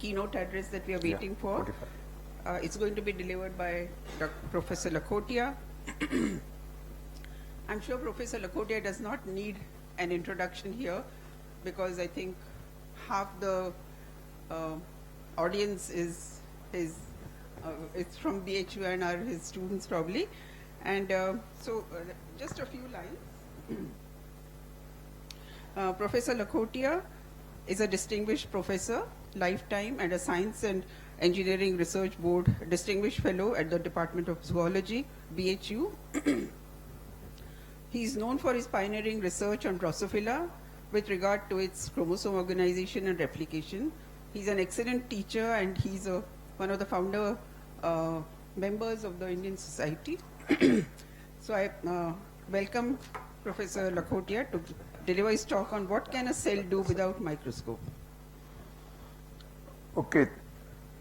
keynote address that we are waiting for. It's going to be delivered by Professor Lakhotia. I'm sure Professor Lakhotia does not need an introduction here, because I think half the audience is it's from BHU and are his students probably. And just a few lines. Professor Lakhotia is a distinguished professor, lifetime, and a Science and Engineering Research Board Distinguished Fellow at the Department of Zoology, BHU. He is known for his pioneering research on Drosophila with regard to its chromosome organization and replication. He's an excellent teacher, and he's one of the founder members of the Indian Society. So I welcome Professor Lakhotia to deliver his talk on what can a cell do without microscope. Okay,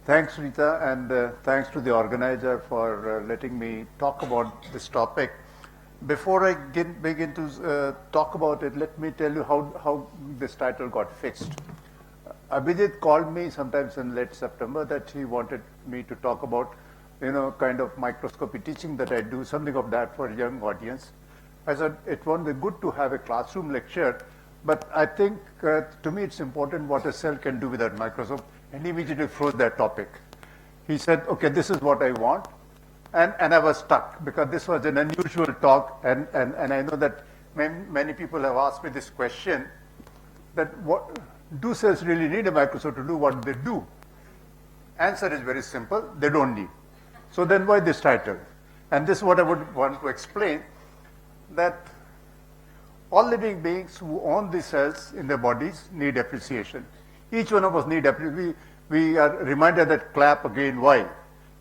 thanks Rita, and thanks to the organizer for letting me talk about this topic. Before I begin to talk about it, let me tell you how this title got fixed. Abhijit called me sometimes in late September that he wanted me to talk about, kind of microscopy teaching that I do, something of that for a young audience. I said it won't be good to have a classroom lecture, but I think to me it's important what a cell can do with that microscope, and he immediately froze that topic. He said, okay, this is what I want. And I was stuck because this was an unusual talk, and I know that many people have asked me this question, that what do cells really need a microscope to do what they do? Answer is very simple, they don't need. So then why this title? And this is what I would want to explain, that all living beings who own the cells in their bodies need appreciation. Each one of us need appreciation. We are reminded that clap again, why?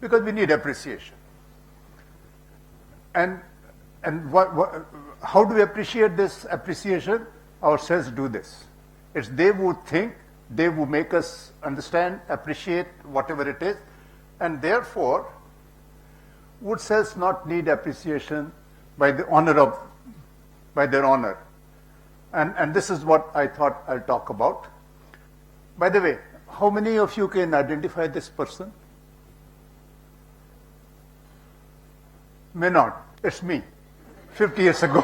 Because we need appreciation. And how do we appreciate this appreciation? Our cells do this. It's they who think, they who make us understand, appreciate whatever it is, and therefore, would cells not need appreciation by their honor? And this is what I thought I'll talk about. By the way, how many of you can identify this person? May not. It's me, 50 years ago.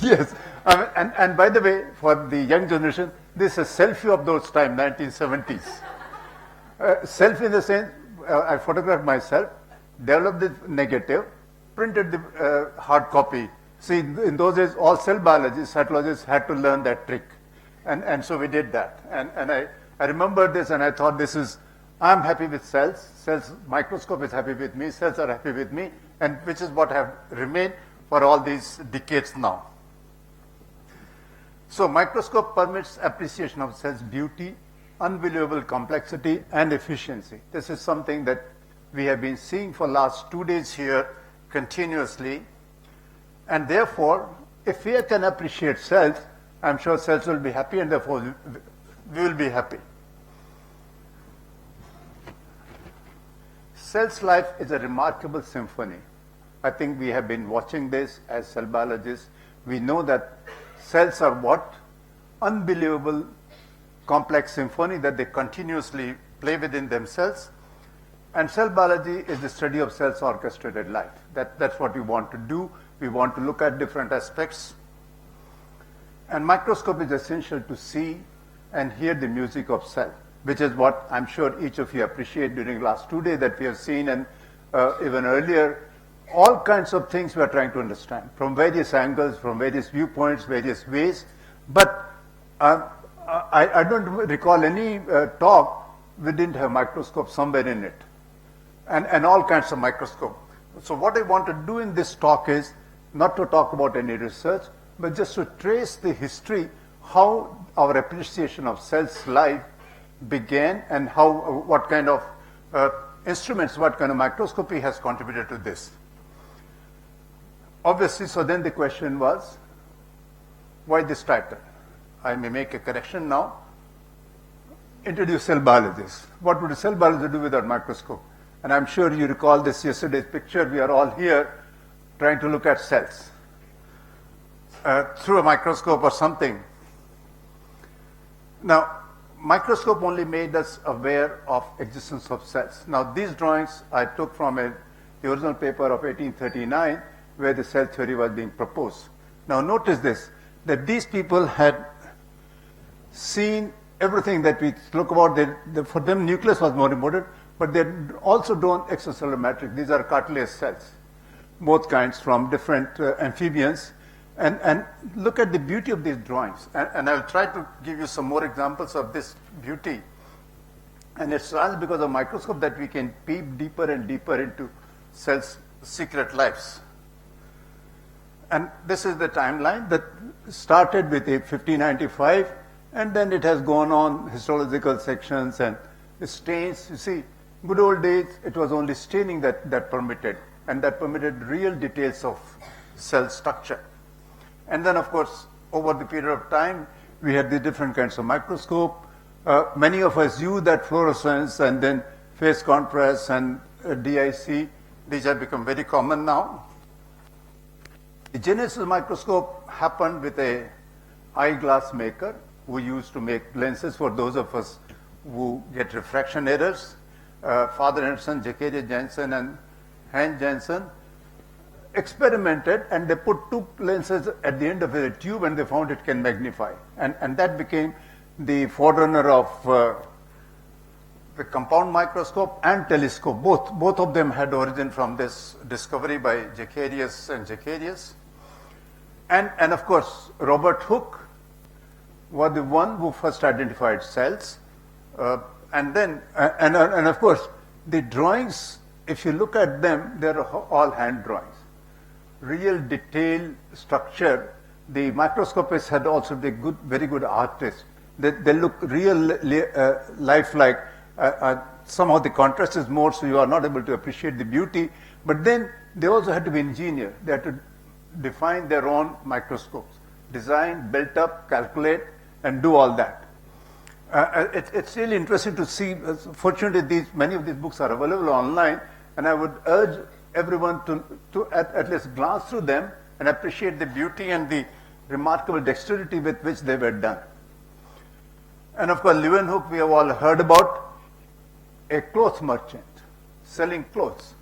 Yes. And by the way, for the young generation, this is a selfie of those time, 1970s. Selfie in the sense, I photographed myself, developed the negative, printed the hard copy. See, in those days, all cell biologists, cytologists had to learn that trick. And so we did that. And I remember this, and I thought this is, I'm happy with cells. Cells, microscope is happy with me. Cells are happy with me, and which is what have remained for all these decades now. So microscope permits appreciation of cells' beauty, unbelievable complexity, and efficiency. This is something that we have been seeing for last 2 days here continuously. And therefore, if we can appreciate cells, I'm sure cells will be happy, and therefore we will be happy. Cell's life is a remarkable symphony. I think we have been watching this as cell biologists. We know that cells are what? Unbelievable complex symphony that they continuously play within themselves. And cell biology is the study of cells' orchestrated life. That's what we want to do. We want to look at different aspects. And microscope is essential to see and hear the music of cell, which is what I'm sure each of you appreciate during the last 2 days that we have seen, and even earlier, all kinds of things we are trying to understand from various angles, from various viewpoints, various ways. But I don't recall any talk we didn't have microscope somewhere in it, and all kinds of microscope. So what I want to do in this talk is not to talk about any research, but just to trace the history, how our appreciation of cells' life began, and what kind of instruments, what kind of microscopy has contributed to this. Obviously, so then the question was, why this title? I may make a correction now. Introduce cell biologists. What would a cell biologist do without microscope? And I'm sure you recall this yesterday's picture. We are all here trying to look at cells through a microscope or something. Now, microscope only made us aware of existence of cells. Now, these drawings I took from the original paper of 1839, where the cell theory was being proposed. Now, notice this, that these people had seen everything that we look about. For them, nucleus was more important, but they also drawn extracellular matrix. These are cartilage cells, both kinds from different amphibians. And look at the beauty of these drawings. And I'll try to give you some more examples of this beauty. And it's all because of microscope that we can peep deeper and deeper into cells' secret lives. And this is the timeline that started with 1595, and then it has gone on histological sections and stains. You see, good old days, it was only staining that permitted, and that permitted real details of cell structure. And then, of course, over the period of time, we had the different kinds of microscope. Many of us use that fluorescence and then phase contrast and DIC. These have become very common now. The genesis of microscope happened with a eyeglass maker who used to make lenses for those of us who get refraction errors. Father and son, Zacharias Janssen and Hans Janssen, experimented, and they put two lenses at the end of a tube, and they found it can magnify. And that became the forerunner of the compound microscope and telescope. Both of them had origin from this discovery by Zacharias and Zacharias. And of course, Robert Hooke was the one who first identified cells. And of course, the drawings, if you look at them, they're all hand drawings. Real detailed structure. The microscopists had also been very good artists. They look real lifelike. Somehow the contrast is more, so you are not able to appreciate the beauty. But then they also had to be engineers. They had to define their own microscopes, design, build up, calculate, and do all that. It's really interesting to see. Fortunately, many of these books are available online, and I would urge everyone to at least glance through them and appreciate the beauty and the remarkable dexterity with which they were done. And of course, Leeuwenhoek, we have all heard about, a cloth merchant selling clothes.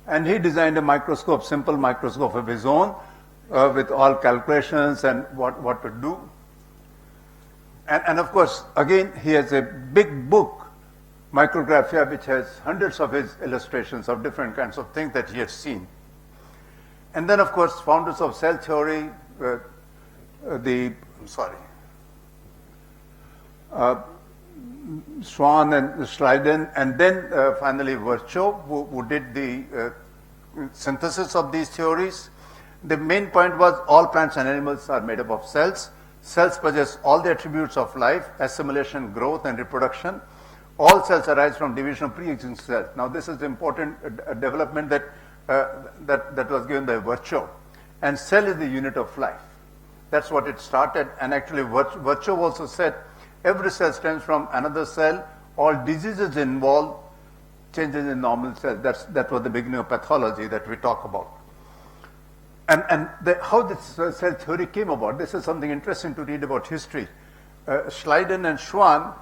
And he designed a microscope, simple microscope of his own, with all calculations and what to do. And of course, again, he has a big book, Micrographia, which has hundreds of his illustrations of different kinds of things that he had seen. And then, of course, founders of cell theory, Schwann and Schleiden, and then finally Virchow, who did the synthesis of these theories. The main point was all plants and animals are made up of cells. Cells possess all the attributes of life: assimilation, growth, and reproduction. All cells arise from division of pre-existing cells. Now, this is the important development that was given by Virchow. And cell is the unit of life. That's what it started. And actually, Virchow also said every cell stems from another cell. All diseases involve changes in normal cells. That was the beginning of pathology that we talk about. And how this cell theory came about, this is something interesting to read about history. Schleiden and Schwann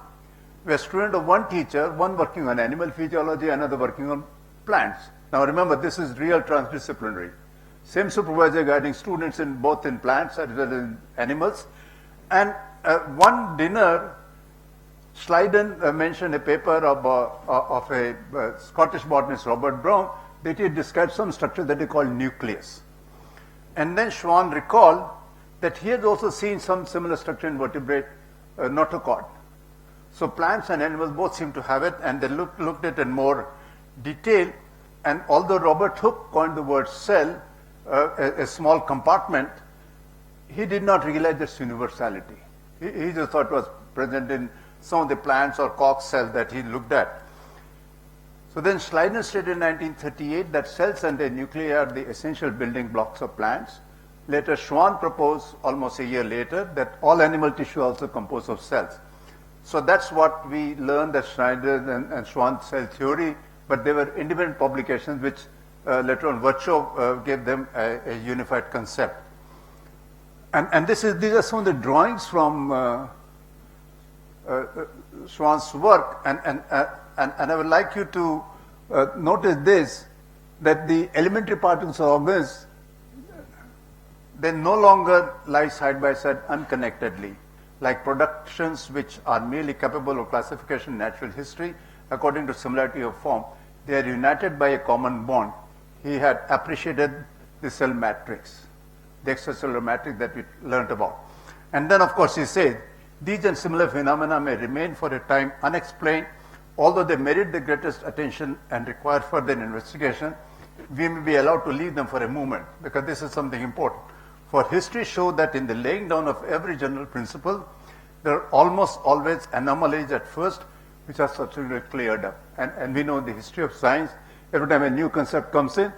were students of one teacher, one working on animal physiology, another working on plants. Now remember, this is real transdisciplinary. Same supervisor guiding students both in plants as well as in animals. And one dinner, Schleiden mentioned a paper of a Scottish botanist, Robert Brown, that he described some structure that he called nucleus. And then Schwann recalled that he had also seen some similar structure in vertebrate notochord. So plants and animals both seem to have it, and they looked at it in more detail. And although Robert Hooke coined the word cell, a small compartment, he did not realize its universality. He just thought it was present in some of the plants or cork cells that he looked at. So then Schleiden stated in 1938 that cells and their nuclei are the essential building blocks of plants. Later, Schwann proposed almost a year later that all animal tissue also composed of cells. So that's what we learned at Schneider and Schwann cell theory, but they were independent publications which later on Virchow gave them a unified concept. And these are some of the drawings from Schwann's work, and I would like you to notice this, that the elementary particles of organs, they no longer lie side by side unconnectedly, like productions which are merely capable of classification in natural history according to similarity of form. They are united by a common bond. He had appreciated the cell matrix, the extracellular matrix that we learned about. And then, of course, he said, these and similar phenomena may remain for a time unexplained, although they merit the greatest attention and require further investigation. We may be allowed to leave them for a moment, because this is something important. For history shows that in the laying down of every general principle, there are almost always anomalies at first, which are subsequently cleared up. And we know the history of science. Every time a new concept comes in,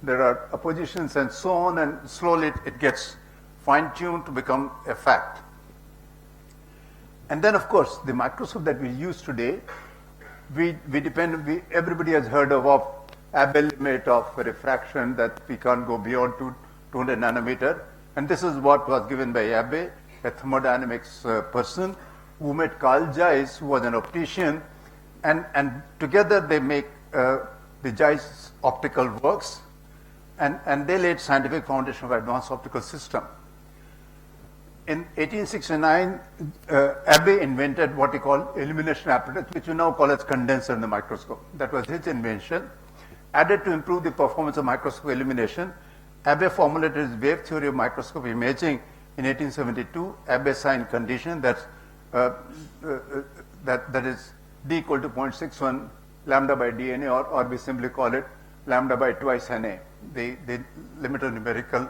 there are oppositions and so on, and slowly it gets fine-tuned to become a fact. And then, of course, the microscope that we use today, everybody has heard of Abbe limit of refraction, that we can't go beyond 200 nanometer. And this is what was given by Abbe, a thermodynamics person, who met Carl Zeiss, who was an optician, and together they make the Zeiss optical works, and they laid scientific foundation of advanced optical system. In 1869, Abbe invented what he called illumination apparatus, which we now call as condenser in the microscope. That was his invention. Added to improve the performance of microscope illumination, Abbe formulated his wave theory of microscope imaging in 1872. Abbe signed condition that is d equal to 0.61 lambda by dNA, or we simply call it lambda by twice Na, the limit of numerical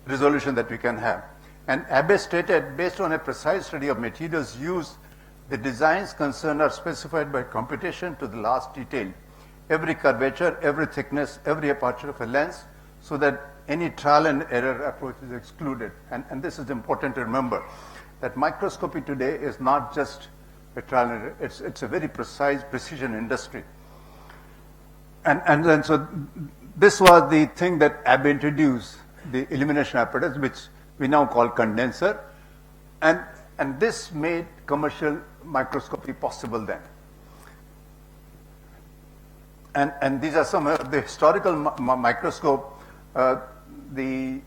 resolution that we can have. And Abbe stated, based on a precise study of materials used, the designs concerned are specified by computation to the last detail. Every curvature, every thickness, every aperture of a lens, so that any trial and error approach is excluded. And this is important to remember, that microscopy today is not just a trial and error, it's a very precise precision industry. And then so this was the thing that Abbe introduced, the illumination apparatus, which we now call condenser, and this made commercial microscopy possible then. And these are some of the historical microscope. The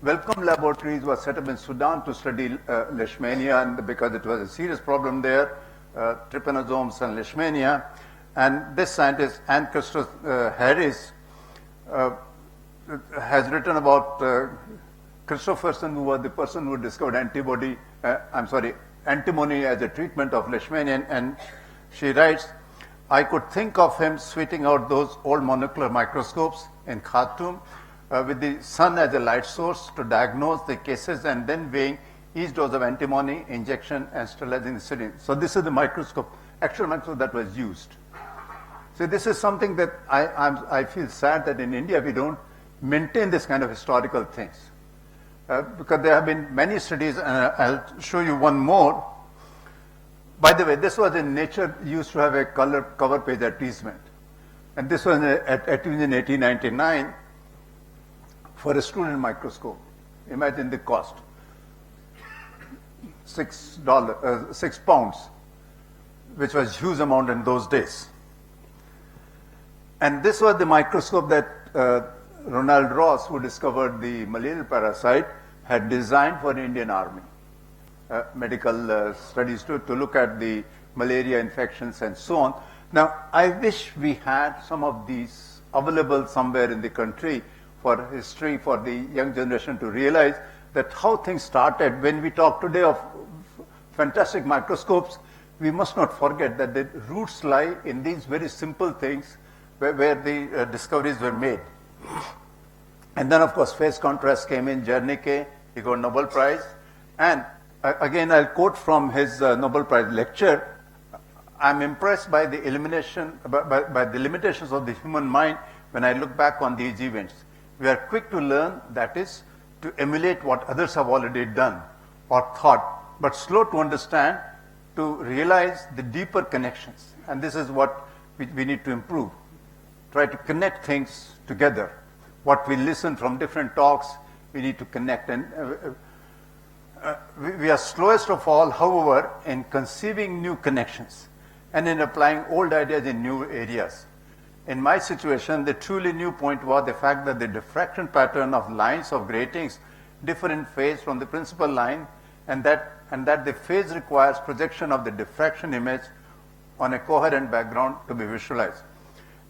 Wellcome Laboratories was set up in Sudan to study leishmania, and because it was a serious problem there, trypanosomes and leishmania. And this scientist, Anne Custis Harris, has written about Christopherson, who was the person who discovered antimony as a treatment of leishmania, and she writes, I could think of him sweating out those old monocular microscopes in Khartoum with the sun as a light source to diagnose the cases, and then weighing each dose of antimony injection and sterilizing the syringe. So this is the microscope, actual microscope that was used. So this is something that I feel sad that in India we don't maintain this kind of historical things. Because there have been many studies, and I'll show you one more. By the way, this was in Nature, used to have a color cover page advertisement. And this was at in 1899 for a student microscope. Imagine the cost. £6, which was huge amount in those days. And this was the microscope that Ronald Ross, who discovered the malarial parasite, had designed for the Indian Army. Medical studies to look at the malaria infections and so on. Now, I wish we had some of these available somewhere in the country for history, for the young generation to realize that how things started. When we talk today of fantastic microscopes, we must not forget that the roots lie in these very simple things where the discoveries were made. And then, of course, phase contrast came in. Jernicke, he got Nobel Prize. And again, I'll quote from his Nobel Prize lecture. I'm impressed by the elimination, by the limitations of the human mind when I look back on these events. We are quick to learn, that is, to emulate what others have already done or thought, but slow to understand, to realize the deeper connections. And this is what we need to improve. Try to connect things together. What we listen from different talks, we need to connect. we are slowest of all, however, in conceiving new connections and in applying old ideas in new areas. In my situation, the truly new point was the fact that the diffraction pattern of lines of gratings differ in phase from the principal line, and that the phase requires projection of the diffraction image on a coherent background to be visualized.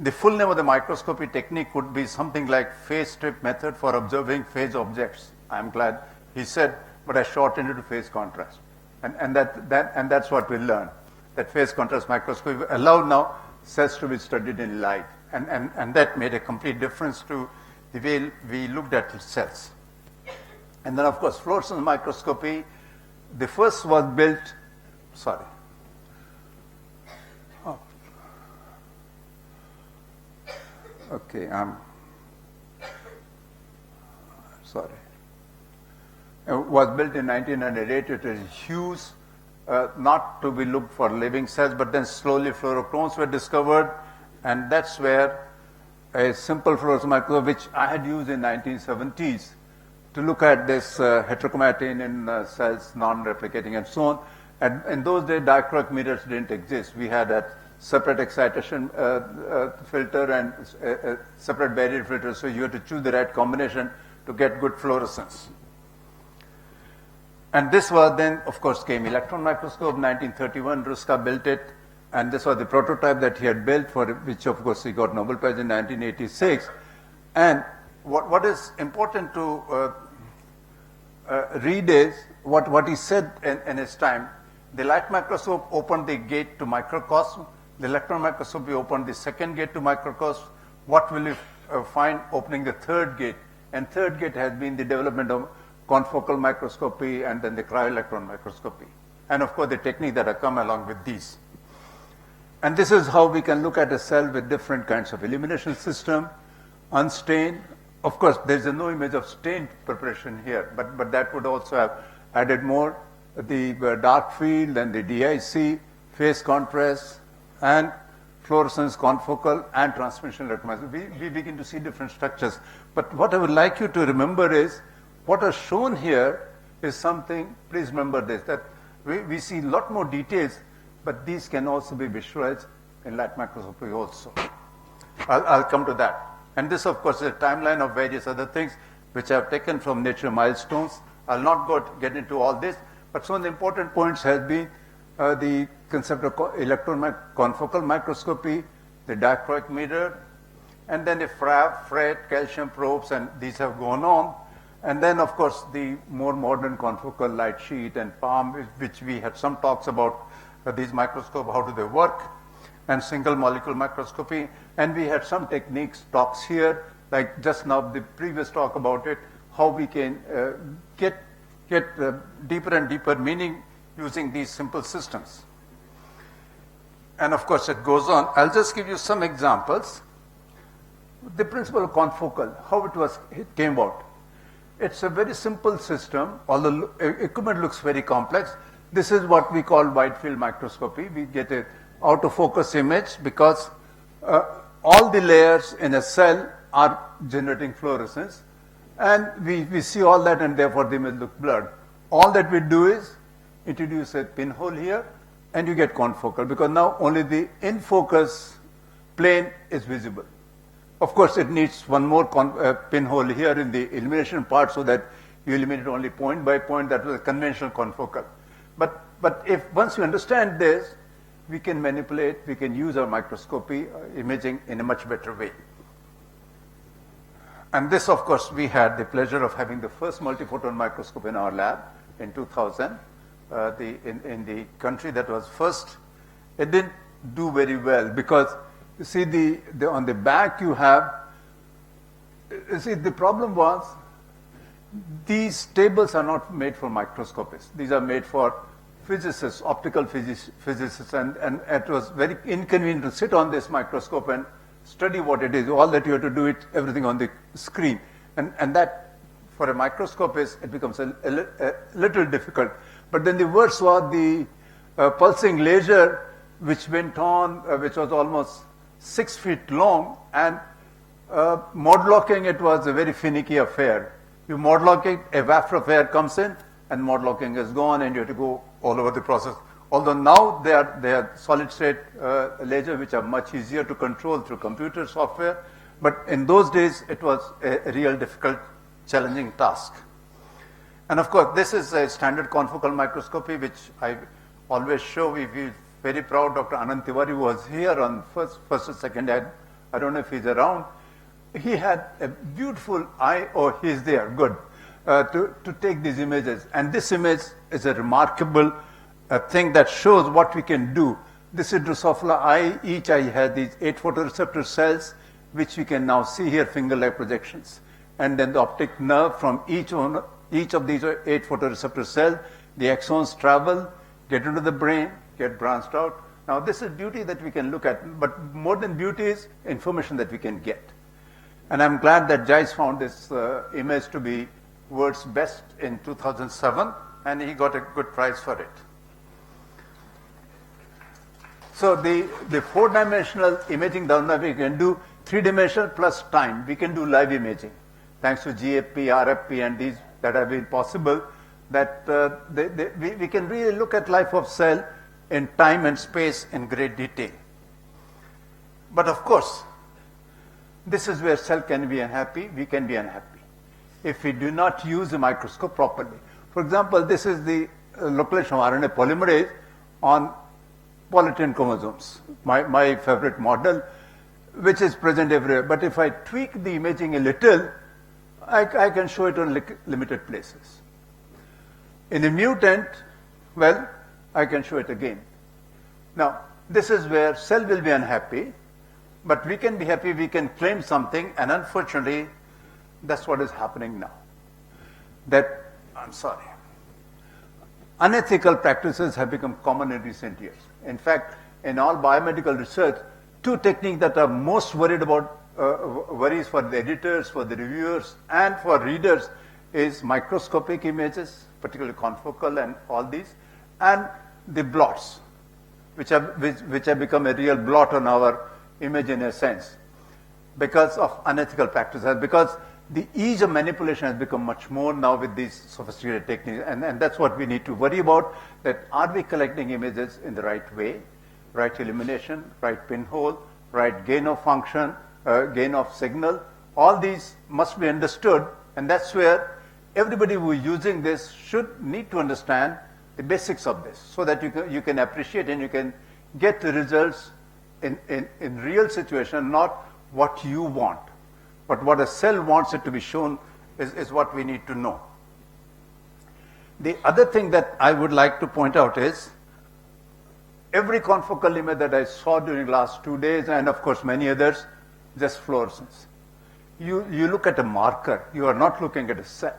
The full name of the microscopy technique would be something like phase strip method for observing phase objects. I'm glad he said, but I shortened it to phase contrast. And that's what we learned, that phase contrast microscopy allowed now cells to be studied in light. And that made a complete difference to the way we looked at cells. And then, of course, fluorescence microscopy, the first was built, sorry. Oh. Okay, I'm sorry. It was built in 1908. It is huge, not to be looked for living cells, but then slowly fluorochromes were discovered, and that's where a simple fluorescence microscope, which I had used in 1970s, to look at this heterochromatin in cells, non-replicating and so on. And in those days, diachroic mirrors didn't exist. We had a separate excitation filter and a separate barrier filter, so you had to choose the right combination to get good fluorescence. And this was then, of course, came electron microscope. 1931, Ruska built it, and this was the prototype that he had built, for which, of course, he got Nobel Prize in 1986. And what is important to read is what he said in his time. The light microscope opened the gate to microcosm. The electron microscopy opened the second gate to microcosm. What will you find opening the third gate? And third gate has been the development of confocal microscopy and then the cryo-electron microscopy. And of course, the technique that have come along with these. And this is how we can look at a cell with different kinds of illumination system, unstained. Of course, there is no image of stained preparation here, but that would also have added more. The dark field and the DIC, phase contrast, and fluorescence confocal and transmission electron. We begin to see different structures. But what I would like you to remember is, what is shown here is something, please remember this, that we see a lot more details, but these can also be visualized in light microscopy also. I'll come to that. And this, of course, is a timeline of various other things which I have taken from Nature Milestones. I'll not get into all this, but some of the important points has been the concept of electron confocal microscopy, the diachroic mirror, and then the FRET, calcium probes, and these have gone on. And then, of course, the more modern confocal light sheet and palm, which we had some talks about these microscopes, how do they work, and single molecule microscopy. And we had some techniques, talks here, like just now the previous talk about it, how we can get deeper and deeper meaning using these simple systems. And of course, it goes on. I'll just give you some examples. The principle of confocal, how it came about. It's a very simple system, although equipment looks very complex. This is what we call wide field microscopy. We get a out of focus image because all the layers in a cell are generating fluorescence, and we see all that, and therefore the image looks blurred. All that we do is introduce a pinhole here, and you get confocal, because now only the in focus plane is visible. Of course, it needs one more pinhole here in the illumination part so that you illuminate only point by point. That was a conventional confocal. But if once you understand this, we can manipulate, we can use our microscopy imaging in a much better way. And this, of course, we had the pleasure of having the first multiphoton microscope in our lab in 2000. In the country that was first, it didn't do very well because you see on the back you have, you see the problem was these tables are not made for microscopists. These are made for physicists, optical physicists, and it was very inconvenient to sit on this microscope and study what it is. All that you have to do it, everything on the screen. And that, for a microscopist, it becomes a little difficult. But then the worst was the pulsing laser, which went on, which was almost 6 feet long, and mod locking it was a very finicky affair. You mod lock it, a waft of air comes in, and mod locking is gone, and you have to go all over the process. Although now they are solid-state lasers, which are much easier to control through computer software, but in those days it was a real difficult, challenging task. And of course, this is a standard confocal microscopy, which I always show. We feel very proud. Dr. Anand Tiwari, who was here on first or second head, I don't know if he's around. He had a beautiful eye. Oh, he's there. Good. To take these images. And this image is a remarkable thing that shows what we can do. This is Drosophila eye. Each eye has these 8 photoreceptor cells, which we can now see here, finger-like projections. And then the optic nerve from each of these 8 photoreceptor cells, the axons travel, get into the brain, get branched out. Now, this is beauty that we can look at, but more than beauty is information that we can get. And I'm glad that Jais found this image to be world's best in 2007, and he got a good prize for it. So the 4-dimensional imaging down there, we can do 3-dimensional plus time. We can do live imaging, thanks to GFP, RFP, and these that have been possible, that we can really look at life of cell in time and space in great detail. But of course, this is where cell can be unhappy, we can be unhappy, if we do not use a microscope properly. For example, this is the localization of RNA polymerase on polytene chromosomes, my favorite model, which is present everywhere. But if I tweak the imaging a little, I can show it on limited places. In a mutant, well, I can show it again. Now, this is where cell will be unhappy, but we can be happy, we can claim something, and unfortunately, that's what is happening now. Unethical practices have become common in recent years. In fact, in all biomedical research, 2 techniques that are most worries for the editors, for the reviewers, and for readers is microscopic images, particularly confocal and all these, and the blots, which have become a real blot on our image in a sense, because of unethical practices, because the ease of manipulation has become much more now with these sophisticated techniques, and that's what we need to worry about, that are we collecting images in the right way, right illumination, right pinhole, right gain of function, gain of signal. All these must be understood, and that's where everybody who is using this should need to understand the basics of this, so that you can appreciate and you can get the results in real situation, not what you want, but what a cell wants it to be shown is what we need to know. The other thing that I would like to point out is, every confocal image that I saw during the last 2 days, and of course many others, just fluorescence. You look at a marker, you are not looking at a cell.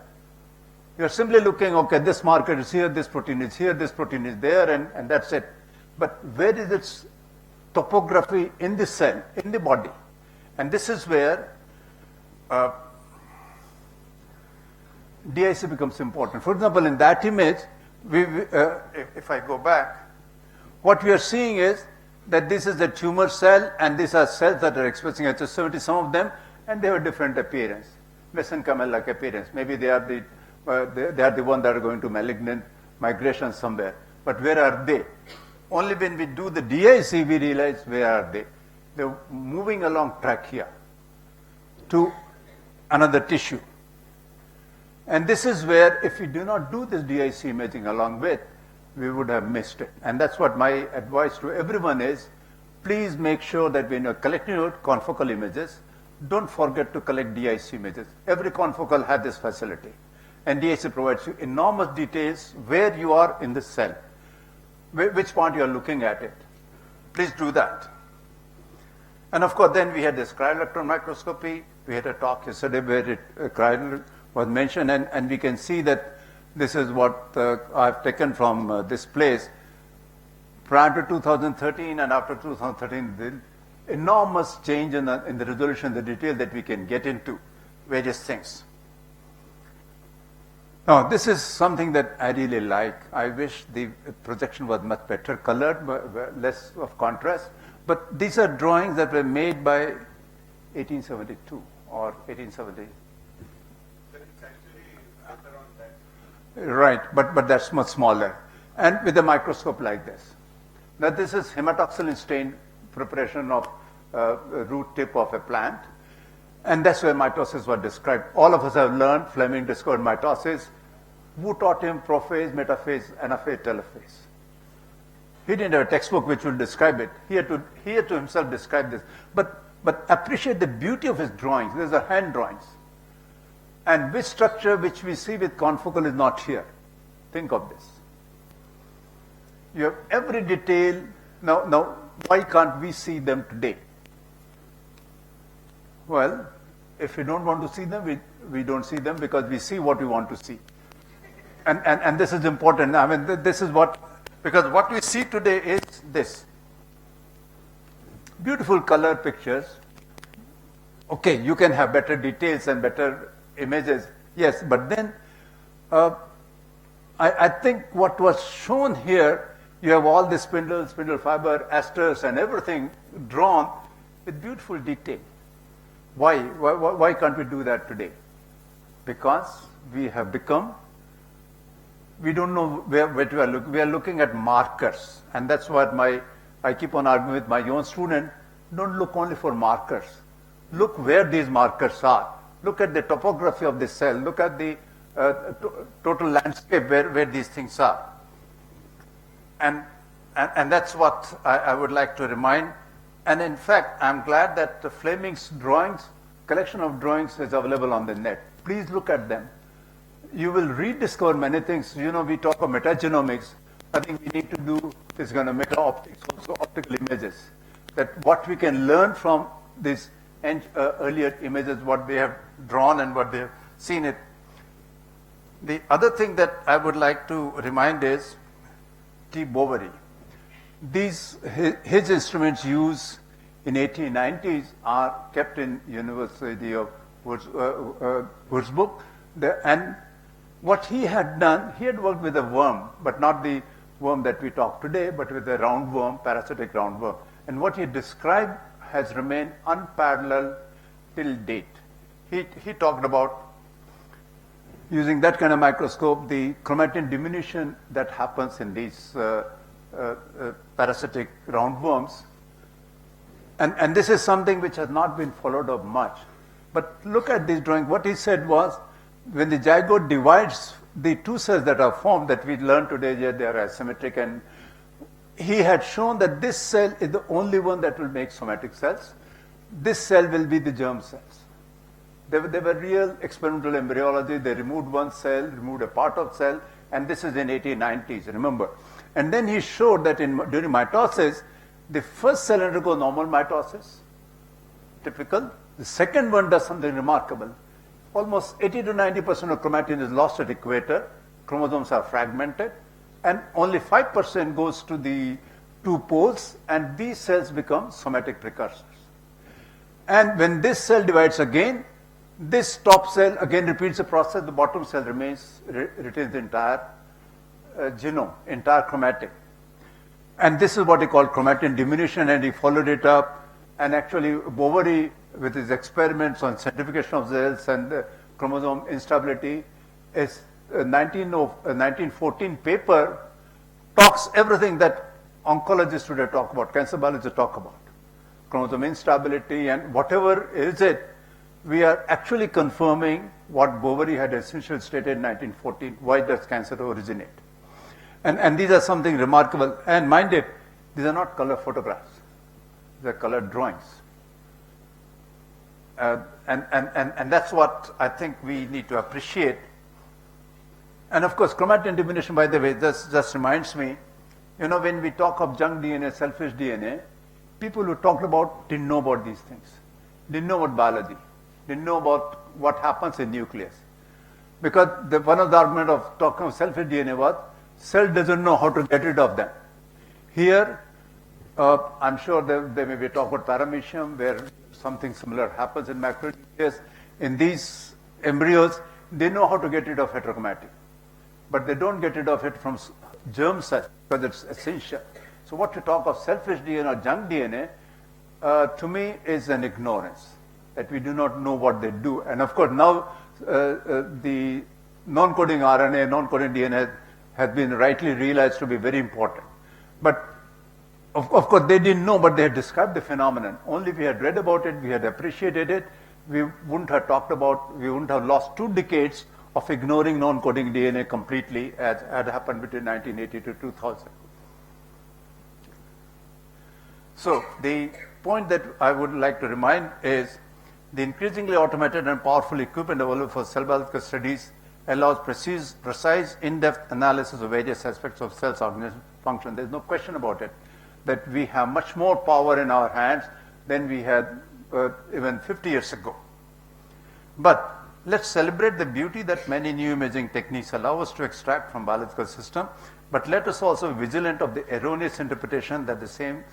You are simply looking, okay, this marker is here, this protein is here, this protein is there, and that's it. But where is its topography in the cell, in the body? And this is where DIC becomes important. For example, in that image, if I go back, what we are seeing is that this is a tumor cell, and these are cells that are expressing HS70, some of them, and they have a different appearance, mesenchymal-like appearance. Maybe they are the one that are going to malignant migration somewhere. But where are they? Only when we do the DIC, we realize where are they. They're moving along trachea to another tissue. And this is where, if we do not do this DIC imaging along with, we would have missed it. And that's what my advice to everyone is. Please make sure that when you're collecting confocal images, don't forget to collect DIC images. Every confocal has this facility. And DIC provides you enormous details where you are in the cell, which point you are looking at it. Please do that. And of course, then we had this cryo-electron microscopy. We had a talk yesterday where cryo was mentioned, and we can see that this is what I've taken from this place. Prior to 2013 and after 2013, the enormous change in the resolution, the detail that we can get into various things. Now, this is something that I really like. I wish the projection was much better colored, less of contrast. But these are drawings that were made by 1872 or 1870. Right, but that's much smaller. And with a microscope like this. Now this is hematoxylin stain preparation of root tip of a plant. And that's where mitosis was described. All of us have learned, Fleming discovered mitosis. Who taught him prophase, metaphase, anaphase, telophase? He didn't have a textbook which would describe it. He had to himself describe this. But appreciate the beauty of his drawings. These are hand drawings. And which structure which we see with confocal is not here. Think of this. You have every detail. Now, why can't we see them today? Well, if we don't want to see them, we don't see them because we see what we want to see. And this is important. I mean, this is what, because what we see today is this. Beautiful color pictures. Okay, you can have better details and better images, yes, but then I think what was shown here, you have all the spindle fiber, asters and everything drawn with beautiful detail. Why can't we do that today? Because we have become, we don't know where we are looking. We are looking at markers, and that's what I keep on arguing with my own student. Don't look only for markers. Look where these markers are. Look at the topography of the cell. Look at the total landscape where these things are. And that's what I would like to remind. And in fact, I'm glad that Fleming's drawings, collection of drawings is available on the net. Please look at them. You will rediscover many things. You know, we talk of metagenomics. I think we need to do is going to meta-optics, also optical images. That what we can learn from these earlier images, what they have drawn and what they have seen it. The other thing that I would like to remind is T. Bovary. His instruments used in 1890s are kept in University of Würzburg. And what he had done, he had worked with a worm, but not the worm that we talk today, but with a roundworm, parasitic roundworm. And what he described has remained unparalleled till date. He talked about using that kind of microscope, the chromatin diminution that happens in these parasitic roundworms. And this is something which has not been followed up much. But look at this drawing. What he said was, when the zygote divides, the two cells that are formed that we learned today, they are asymmetric, and he had shown that this cell is the only one that will make somatic cells. This cell will be the germ cells. They were real experimental embryology. They removed one cell, removed a part of cell, and this is in 1890s, remember. And then he showed that during mitosis, the first cell undergoes normal mitosis, typical. The second one does something remarkable. Almost 80 to 90% of chromatin is lost at equator. Chromosomes are fragmented. And only 5% goes to the two poles, and these cells become somatic precursors. And when this cell divides again, this top cell again repeats the process. The bottom cell retains the entire genome, entire chromatin. And this is what he called chromatin diminution, and he followed it up. And actually, Bovary, with his experiments on centrifugation of cells and chromosome instability, is 1914 paper talks everything that oncologists today talk about, cancer biologists talk about. Chromosome instability and whatever is it, we are actually confirming what Bovary had essentially stated in 1914, why does cancer originate? And these are something remarkable. And mind it, these are not color photographs. These are colored drawings. And that's what I think we need to appreciate. And of course, chromatin diminution, by the way, this just reminds me, you know, when we talk of junk DNA, selfish DNA, people who talked about didn't know about these things, didn't know about biology, didn't know about what happens in nucleus. Because one of the arguments of talking of selfish DNA was, cell doesn't know how to get rid of them. Here, I'm sure there may be talk about paramecium, where something similar happens in macronucleus. In these embryos, they know how to get rid of heterochromatin. But they don't get rid of it from germ cells because it's essential. So what to talk of selfish DNA or junk DNA, to me, is an ignorance, that we do not know what they do. And of course, now the non-coding RNA, non-coding DNA has been rightly realized to be very important. But of course, they didn't know, but they had described the phenomenon. Only if we had read about it, we had appreciated it, we wouldn't have we wouldn't have lost 2 decades of ignoring non-coding DNA completely, as had happened between 1980 to 2000. So the point that I would like to remind is the increasingly automated and powerful equipment available for cell biological studies allows precise, in-depth analysis of various aspects of cell's organism function. There's no question about it, that we have much more power in our hands than we had even 50 years ago. But let's celebrate the beauty that many new imaging techniques allow us to extract from biological system, but let us also be vigilant of the erroneous interpretation that the same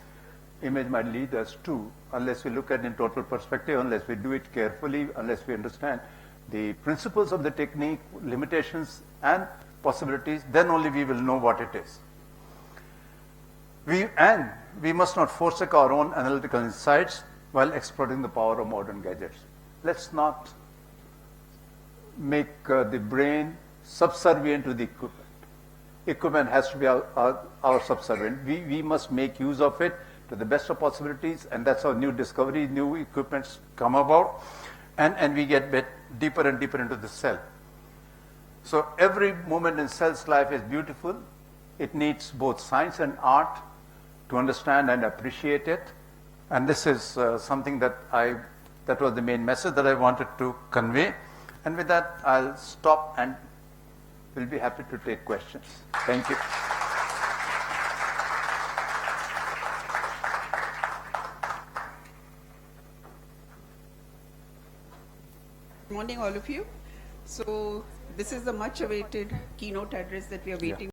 image might lead us to, unless we look at it in total perspective, unless we do it carefully, unless we understand the principles of the technique, limitations and possibilities, then only we will know what it is. We must not forsake our own analytical insights while exploiting the power of modern gadgets. Let's not make the brain subservient to the equipment. Equipment has to be our subservient. We must make use of it to the best of possibilities, and that's how new discoveries, new equipments come about, and we get deeper and deeper into the cell. So every moment in cell's life is beautiful. It needs both science and art to understand and appreciate it. And this is something that was the main message that I wanted to convey. And with that, I'll stop and we'll be happy to take questions. Thank you. Good morning, all of you. So this is the much awaited keynote address that we are waiting